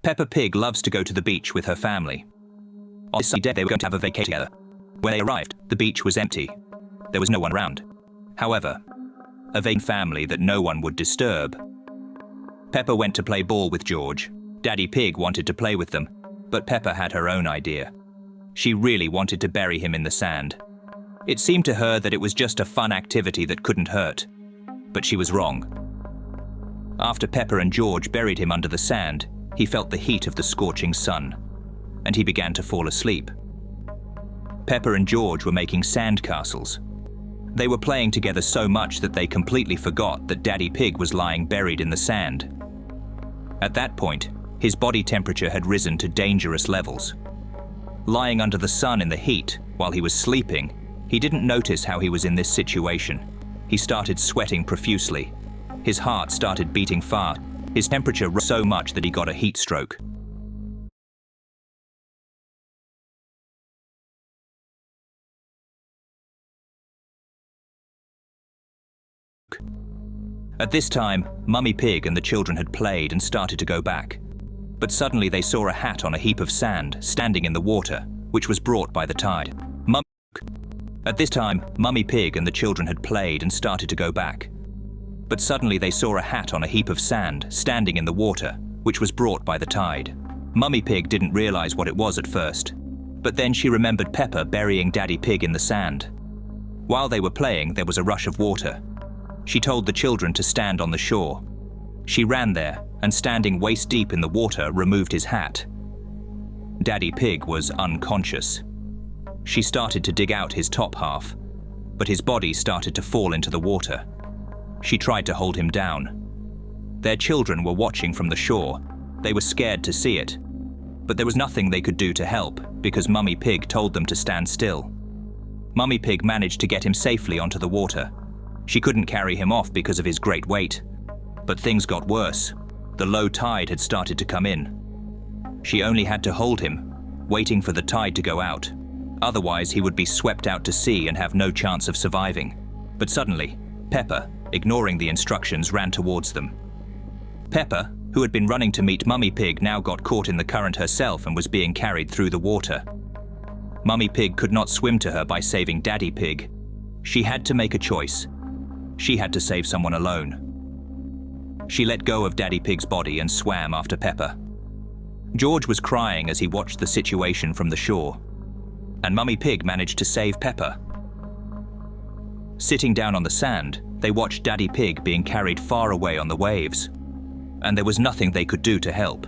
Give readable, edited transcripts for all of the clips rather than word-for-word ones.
Peppa Pig loves to go to the beach with her family. On this Sunday they were going to have a vacation together. When they arrived, the beach was empty. There was no one around. However, a vain family that no one would disturb. Peppa went to play ball with George. Daddy Pig wanted to play with them, but Peppa had her own idea. She really wanted to bury him in the sand. It seemed to her that it was just a fun activity that couldn't hurt. But she was wrong. After Peppa and George buried him under the sand, he felt the heat of the scorching sun, and he began to fall asleep. Peppa and George were making sand castles. They were playing together so much that they completely forgot that Daddy Pig was lying buried in the sand. At that point, his body temperature had risen to dangerous levels. Lying under the sun in the heat while he was sleeping, he didn't notice how he was in this situation. He started sweating profusely. His heart started beating fast. His temperature rose so much that he got a heat stroke. At this time, Mummy Pig and the children had played and started to go back. But suddenly they saw a hat on a heap of sand standing in the water, which was brought by the tide. At this time, Mummy Pig and the children had played and started to go back. But suddenly they saw a hat on a heap of sand standing in the water, which was brought by the tide. Mummy Pig didn't realize what it was at first, but then she remembered Peppa burying Daddy Pig in the sand. While they were playing, there was a rush of water. She told the children to stand on the shore. She ran there and, standing waist deep in the water, removed his hat. Daddy Pig was unconscious. She started to dig out his top half, but his body started to fall into the water. She tried to hold him down. Their children were watching from the shore. They were scared to see it, but there was nothing they could do to help because Mummy Pig told them to stand still. Mummy Pig managed to get him safely onto the water. She couldn't carry him off because of his great weight. But things got worse. The low tide had started to come in. She only had to hold him, waiting for the tide to go out. Otherwise, he would be swept out to sea and have no chance of surviving. But suddenly, Peppa, ignoring the instructions, ran towards them. Peppa, who had been running to meet Mummy Pig, now got caught in the current herself and was being carried through the water. Mummy Pig could not swim to her by saving Daddy Pig. She had to make a choice. She had to save someone alone. She let go of Daddy Pig's body and swam after Peppa. George was crying as he watched the situation from the shore, and Mummy Pig managed to save Peppa. Sitting down on the sand, they watched Daddy Pig being carried far away on the waves, and there was nothing they could do to help.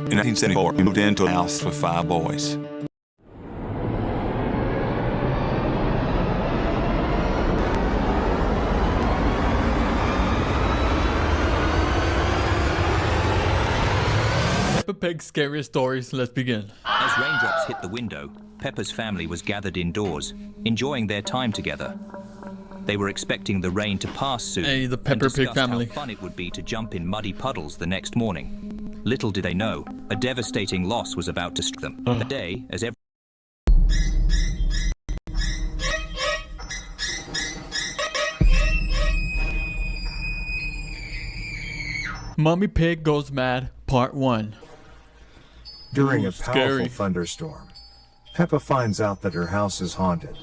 In 1974, he moved into a house with 5 boys. Peppa Pig's scariest stories, let's begin. As raindrops hit the window, Peppa's family was gathered indoors, enjoying their time together. They were expecting the rain to pass soon. Hey, the Peppa Pig family. How fun it would be to jump in muddy puddles the next morning. Little did they know, a devastating loss was about to strike them. The day, as every Mummy Pig Goes Mad, Part 1. During Ooh, a powerful scary thunderstorm, Peppa finds out that her house is haunted.